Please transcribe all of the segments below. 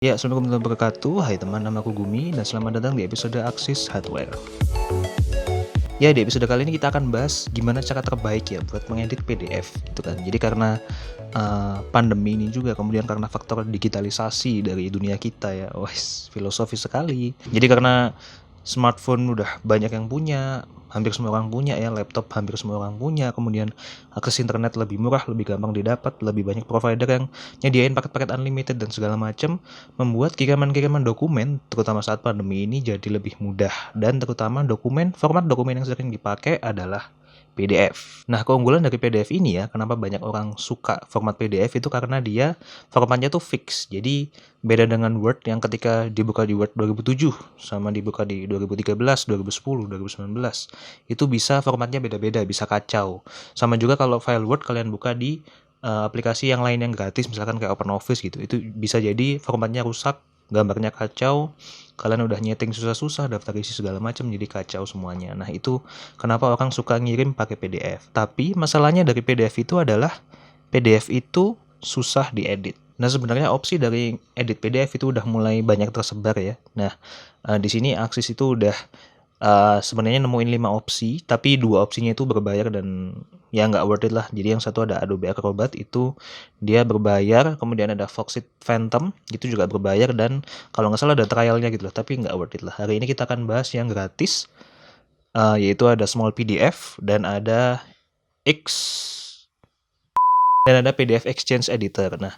Ya, Assalamualaikum warahmatullahi wabarakatuh. Hai teman, nama aku Gumi dan selamat datang di episode Axis Hardware. Ya, di episode kali ini kita akan bahas gimana cara terbaik ya buat mengedit PDF gitu kan. Jadi karena pandemi ini juga, kemudian karena faktor digitalisasi dari dunia kita ya, wes filosofis sekali. Jadi karena smartphone udah banyak yang punya, hampir semua orang punya ya, laptop hampir semua orang punya, kemudian akses internet lebih murah, lebih gampang didapat, lebih banyak provider yang nyediain paket-paket unlimited dan segala macam, membuat kiriman-kiriman dokumen, terutama saat pandemi ini jadi lebih mudah. Dan terutama format dokumen yang sering dipakai adalah PDF. Nah, keunggulan dari PDF ini ya, kenapa banyak orang suka format PDF itu karena dia formatnya tuh fix. Jadi beda dengan Word yang ketika dibuka di Word 2007 sama dibuka di 2013, 2010, 2019 itu bisa formatnya beda-beda, bisa kacau. Sama juga kalau file Word kalian buka di aplikasi yang lain yang gratis, misalkan kayak OpenOffice gitu, itu bisa jadi formatnya rusak, gambarnya kacau, kalian udah nyeting susah-susah, daftar isi segala macam jadi kacau semuanya. Nah, itu kenapa orang suka ngirim pakai PDF. Tapi masalahnya dari PDF itu adalah PDF itu susah diedit. Nah, sebenarnya opsi dari edit PDF itu udah mulai banyak tersebar ya. Nah, di sini Axis itu udah sebenarnya nemuin 5 opsi, tapi 2 opsinya itu berbayar dan ya nggak worth it lah. Jadi yang satu ada Adobe Acrobat, itu dia berbayar, kemudian ada Foxit Phantom, itu juga berbayar, dan kalau nggak salah ada trialnya gitu loh, tapi nggak worth it lah. Hari ini kita akan bahas yang gratis, yaitu ada Small PDF dan ada X dan ada PDF Exchange Editor. Nah,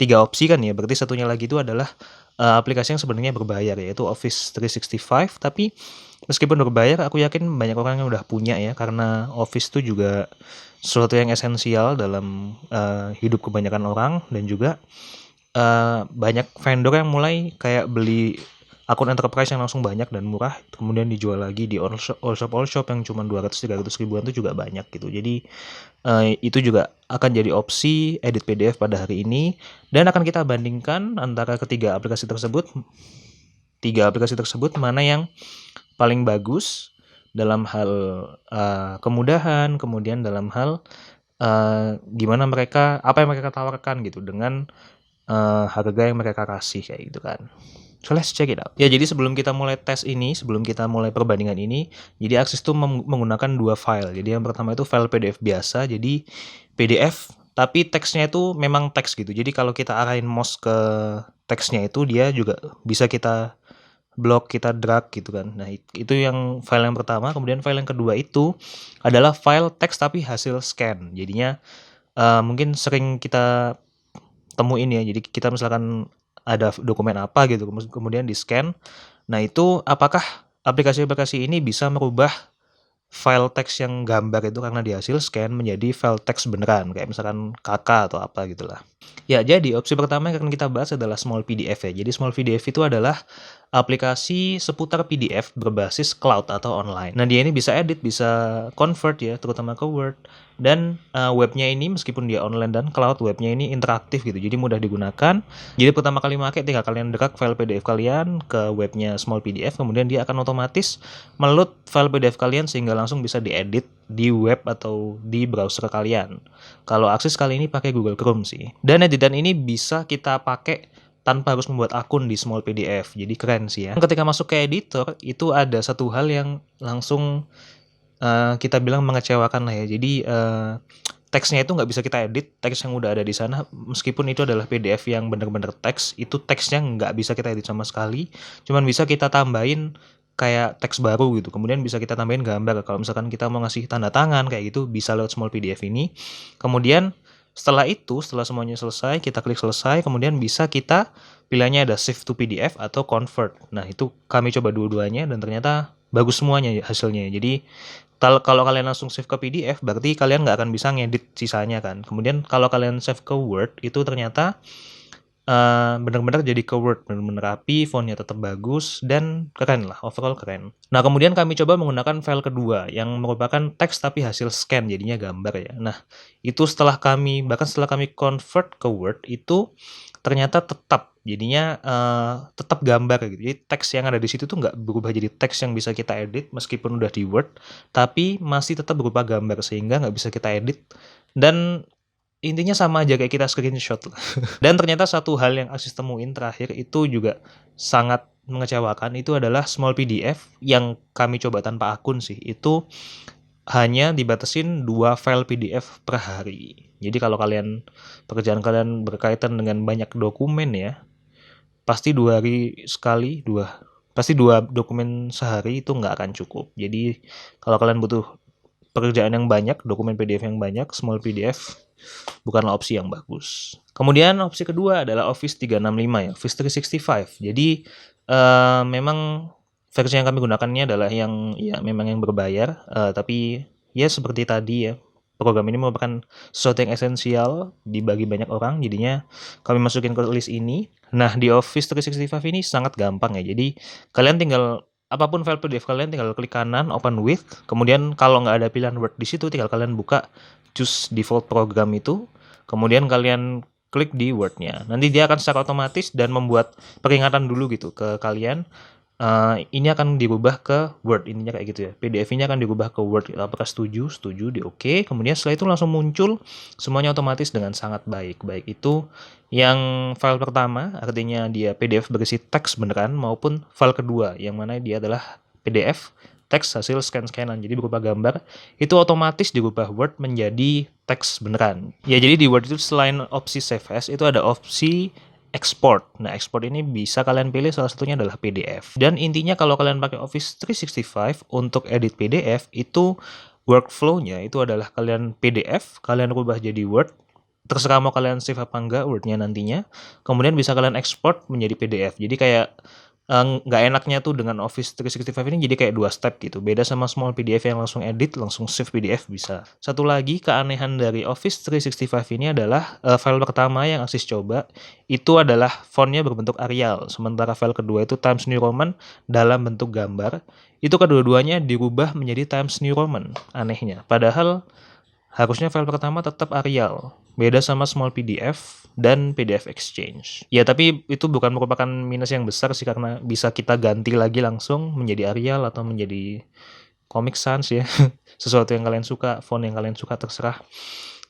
3 opsi kan ya, berarti satunya lagi itu adalah aplikasi yang sebenarnya berbayar, yaitu Office 365. Tapi meskipun berbayar, aku yakin banyak orang yang udah punya ya, karena Office itu juga sesuatu yang esensial dalam hidup kebanyakan orang, dan juga banyak vendor yang mulai kayak beli akun enterprise yang langsung banyak dan murah, kemudian dijual lagi di all shop yang cuma 200-300 ribuan itu juga banyak gitu. Jadi itu juga akan jadi opsi edit PDF pada hari ini, dan akan kita bandingkan antara tiga aplikasi tersebut mana yang paling bagus dalam hal kemudahan, kemudian dalam hal gimana apa yang mereka tawarkan gitu dengan harga yang mereka kasih kayak gitu kan. So let's check it out. Ya, jadi sebelum kita mulai sebelum kita mulai perbandingan ini, jadi Axis tuh menggunakan 2 file. Jadi yang pertama itu file PDF biasa, jadi PDF tapi teksnya itu memang teks gitu. Jadi kalau kita arahin mouse ke teksnya itu, dia juga bisa kita blok, kita drag gitu kan. Nah, itu yang file yang pertama. Kemudian file yang kedua itu adalah file teks tapi hasil scan. Jadinya mungkin sering kita temuin ya. Jadi kita misalkan ada dokumen apa gitu, kemudian di-scan. Nah, itu apakah aplikasi-aplikasi ini bisa merubah file teks yang gambar itu karena dihasil scan menjadi file teks beneran, kayak misalkan KK atau apa gitulah. Ya, jadi opsi pertama yang akan kita bahas adalah Small PDF ya. Jadi Small PDF itu adalah aplikasi seputar PDF berbasis cloud atau online. Nah, dia ini bisa edit, bisa convert ya, terutama ke Word. Dan webnya ini meskipun dia online dan cloud, webnya ini interaktif gitu, jadi mudah digunakan. Jadi pertama kali pakai tinggal kalian drag file PDF kalian ke webnya Small PDF, kemudian dia akan otomatis meload file PDF kalian sehingga langsung bisa diedit di web atau di browser kalian. Kalau Axis kali ini pakai Google Chrome sih. Dan editan ini bisa kita pakai tanpa harus membuat akun di Small PDF. Jadi keren sih ya. Ketika masuk ke editor, itu ada satu hal yang langsung kita bilang mengecewakan lah ya. Jadi teksnya itu nggak bisa kita edit, teks yang udah ada di sana, meskipun itu adalah PDF yang bener-bener teks, itu teksnya nggak bisa kita edit sama sekali, cuman bisa kita tambahin kayak teks baru gitu, kemudian bisa kita tambahin gambar, kalau misalkan kita mau ngasih tanda tangan kayak gitu, bisa lewat Small PDF ini. Kemudian setelah semuanya selesai, kita klik selesai, kemudian bisa kita pilihannya ada Save to PDF atau Convert. Nah, itu kami coba dua-duanya dan ternyata bagus semuanya hasilnya. Jadi kalau kalian langsung save ke PDF, berarti kalian nggak akan bisa ngedit sisanya kan. Kemudian kalau kalian save ke Word, itu ternyata benar-benar jadi ke Word, benar-benar rapi, fontnya tetap bagus, dan keren lah, overall keren. Nah, kemudian kami coba menggunakan file kedua, yang merupakan teks tapi hasil scan, jadinya gambar ya. Nah, itu setelah kami convert ke Word, itu ternyata jadinya tetap gambar gitu. Jadi teks yang ada di situ tuh nggak berubah jadi teks yang bisa kita edit meskipun udah di Word, tapi masih tetap berupa gambar sehingga nggak bisa kita edit. Dan intinya sama aja kayak kita screenshot lah. Dan ternyata satu hal yang Aziz temuin terakhir itu juga sangat mengecewakan, itu adalah small PDF yang kami coba tanpa akun sih, itu hanya dibatasin 2 file PDF per hari. Jadi kalau pekerjaan kalian berkaitan dengan banyak dokumen ya, pasti 2 hari sekali, pasti 2 dokumen sehari itu nggak akan cukup. Jadi kalau kalian butuh pekerjaan yang banyak, dokumen PDF yang banyak, small PDF bukanlah opsi yang bagus. Kemudian opsi kedua adalah Office 365 ya, Office 365. Jadi memang versi yang kami gunakannya adalah yang ya memang yang berbayar, tapi ya seperti tadi ya, program ini merupakan sesuatu yang esensial dibagi banyak orang, jadinya kami masukin ke list ini. Nah, di Office 365 ini sangat gampang ya. Jadi kalian tinggal apapun file PDF kalian tinggal klik kanan open with, kemudian kalau nggak ada pilihan Word di situ tinggal kalian buka choose default program itu, kemudian kalian klik di Word-nya. Nanti dia akan secara otomatis dan membuat peringatan dulu gitu ke kalian, ini akan dirubah ke Word, intinya kayak gitu ya. PDF-nya akan dirubah ke Word, apakah setuju, di oke, kemudian setelah itu langsung muncul semuanya otomatis dengan sangat baik. Baik itu yang file pertama, artinya dia PDF berisi teks beneran, maupun file kedua, yang mana dia adalah PDF teks hasil scan-scanan, jadi berupa gambar, itu otomatis dirubah Word menjadi teks beneran. Ya, jadi di Word itu selain opsi Save As, itu ada opsi export. Nah, export ini bisa kalian pilih, salah satunya adalah PDF. Dan intinya kalau kalian pakai Office 365 untuk edit PDF, itu workflow-nya itu adalah kalian PDF, kalian rubah jadi Word, terserah mau kalian save apa enggak Word-nya nantinya, kemudian bisa kalian export menjadi PDF. Jadi kayak nggak enaknya tuh dengan Office 365 ini jadi kayak 2 step gitu. Beda sama small PDF yang langsung edit, langsung save PDF bisa. Satu lagi keanehan dari Office 365 ini adalah file pertama yang Aziz coba itu adalah fontnya berbentuk Arial, sementara file kedua itu Times New Roman dalam bentuk gambar. Itu kedua-duanya dirubah menjadi Times New Roman, anehnya. Padahal harusnya file pertama tetap Arial, beda sama small PDF dan PDF Exchange. Ya, tapi itu bukan merupakan minus yang besar sih, karena bisa kita ganti lagi langsung menjadi Arial atau menjadi Comic Sans ya. Sesuatu yang kalian suka, font yang kalian suka, terserah.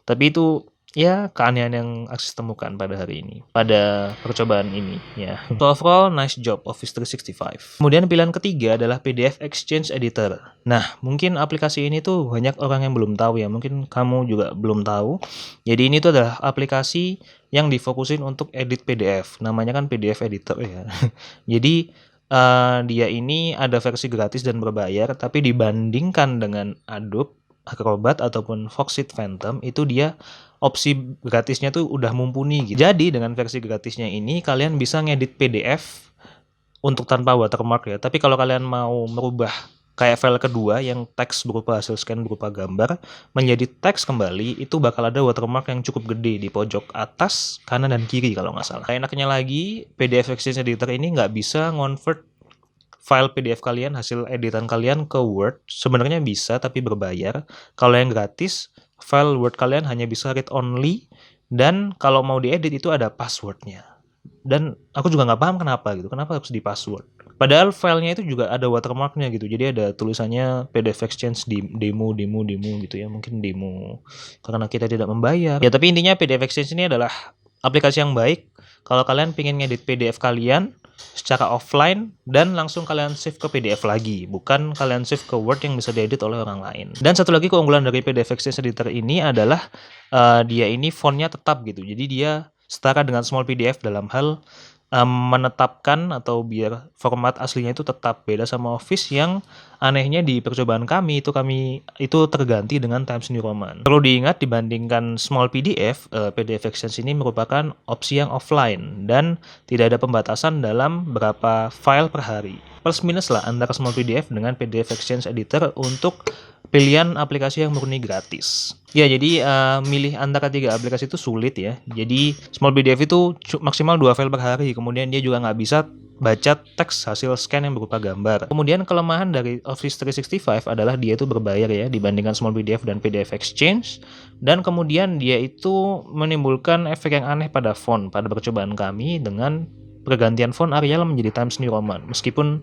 Tapi itu ya keanehan yang Aziz temukan pada hari ini, pada percobaan ini ya. So overall, nice job Office 365. Kemudian pilihan ketiga adalah PDF Exchange Editor. Nah, mungkin aplikasi ini tuh banyak orang yang belum tahu ya, mungkin kamu juga belum tahu. Jadi ini tuh adalah aplikasi yang difokusin untuk edit PDF. Namanya kan PDF Editor ya. Jadi dia ini ada versi gratis dan berbayar, tapi dibandingkan dengan Adobe Acrobat ataupun Foxit Phantom, itu dia opsi gratisnya tuh udah mumpuni gitu. Jadi dengan versi gratisnya ini kalian bisa ngedit PDF untuk tanpa watermark ya. Tapi kalau kalian mau merubah kayak file kedua yang teks berupa hasil scan berupa gambar menjadi teks kembali, itu bakal ada watermark yang cukup gede di pojok atas, kanan, dan kiri kalau nggak salah. Enaknya lagi, PDF Exchange Editor ini nggak bisa ngonvert file PDF kalian, hasil editan kalian ke Word. Sebenarnya bisa, tapi berbayar. Kalau yang gratis, file Word kalian hanya bisa read only, dan kalau mau diedit itu ada passwordnya. Dan aku juga nggak paham kenapa harus di password. Padahal filenya itu juga ada watermarknya gitu, jadi ada tulisannya PDF Exchange demo gitu ya, mungkin demo karena kita tidak membayar. Ya, tapi intinya PDF Exchange ini adalah aplikasi yang baik kalau kalian pengen ngedit PDF kalian secara offline dan langsung kalian save ke PDF lagi, bukan kalian save ke Word yang bisa diedit oleh orang lain. Dan satu lagi keunggulan dari PDF Exchange Editor ini adalah dia ini fontnya tetap gitu, jadi dia setara dengan small PDF dalam hal menetapkan atau biar format aslinya itu tetap. Beda sama Office yang anehnya di percobaan kami itu terganti dengan Times New Roman. Perlu diingat, dibandingkan small PDF, PDF Exchange ini merupakan opsi yang offline dan tidak ada pembatasan dalam berapa file per hari. Plus minus lah antara small PDF dengan PDF Exchange Editor untuk pilihan aplikasi yang murni gratis. Ya, jadi milih antara 3 aplikasi itu sulit ya. Jadi small PDF itu maksimal 2 file per hari. Kemudian dia juga nggak bisa baca teks hasil scan yang berupa gambar. Kemudian kelemahan dari Office 365 adalah dia itu berbayar ya dibandingkan small PDF dan PDF Exchange. Dan kemudian dia itu menimbulkan efek yang aneh pada font pada percobaan kami dengan pergantian font Arial menjadi Times New Roman. Meskipun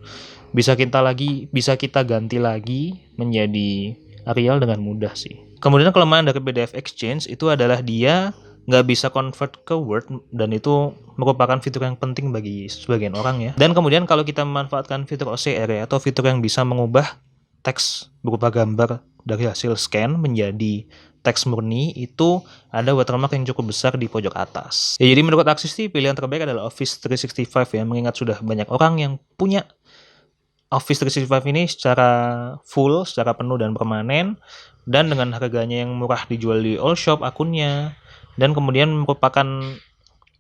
bisa kita ganti lagi menjadi Arial dengan mudah sih. Kemudian kelemahan dari PDF Exchange itu adalah dia nggak bisa convert ke Word, dan itu merupakan fitur yang penting bagi sebagian orang ya. Dan kemudian kalau kita memanfaatkan fitur OCR ya, atau fitur yang bisa mengubah teks berupa gambar dari hasil scan menjadi teks murni, itu ada watermark yang cukup besar di pojok atas. Ya, jadi menurut Axis sih pilihan terbaik adalah Office 365 ya, mengingat sudah banyak orang yang punya Office 365 ini secara full, secara penuh dan permanen, dan dengan harganya yang murah dijual di all shop akunnya, dan kemudian merupakan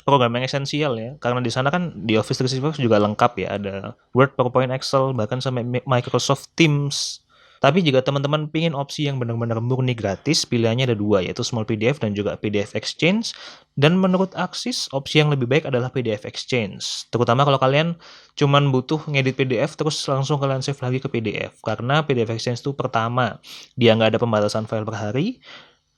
program yang esensial ya, karena di sana kan di Office 365 juga lengkap ya, ada Word, PowerPoint, Excel, bahkan sampai Microsoft Teams. Tapi jika teman-teman pingin opsi yang benar-benar murni gratis, pilihannya ada dua, yaitu Small PDF dan juga PDF Exchange. Dan menurut Axis, opsi yang lebih baik adalah PDF Exchange. Terutama kalau kalian cuman butuh ngedit PDF terus langsung kalian save lagi ke PDF. Karena PDF Exchange itu pertama, dia nggak ada pembatasan file per hari,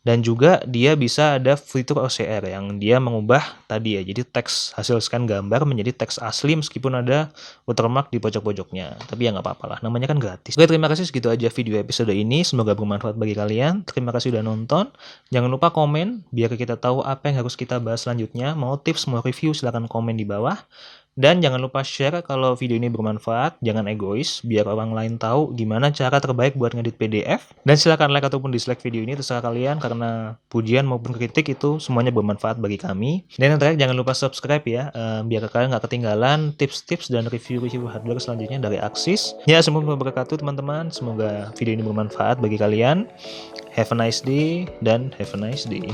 dan juga dia bisa ada fitur OCR yang dia mengubah tadi ya, jadi teks hasil scan gambar menjadi teks asli meskipun ada watermark di pojok-pojoknya. Tapi ya nggak apa-apa lah, namanya kan gratis. Oke, terima kasih, segitu aja video episode ini. Semoga bermanfaat bagi kalian. Terima kasih udah nonton. Jangan lupa komen biar kita tahu apa yang harus kita bahas selanjutnya. Mau tips, mau review, silahkan komen di bawah. Dan jangan lupa share kalau video ini bermanfaat, jangan egois, biar orang lain tahu gimana cara terbaik buat ngedit PDF. Dan silahkan like ataupun dislike video ini, terserah kalian, karena pujian maupun kritik itu semuanya bermanfaat bagi kami. Dan yang terakhir, jangan lupa subscribe ya, biar kalian nggak ketinggalan tips-tips dan review-review hardware selanjutnya dari Axis. Ya, semoga berkatu teman-teman, semoga video ini bermanfaat bagi kalian. Have a nice day, dan have a nice day.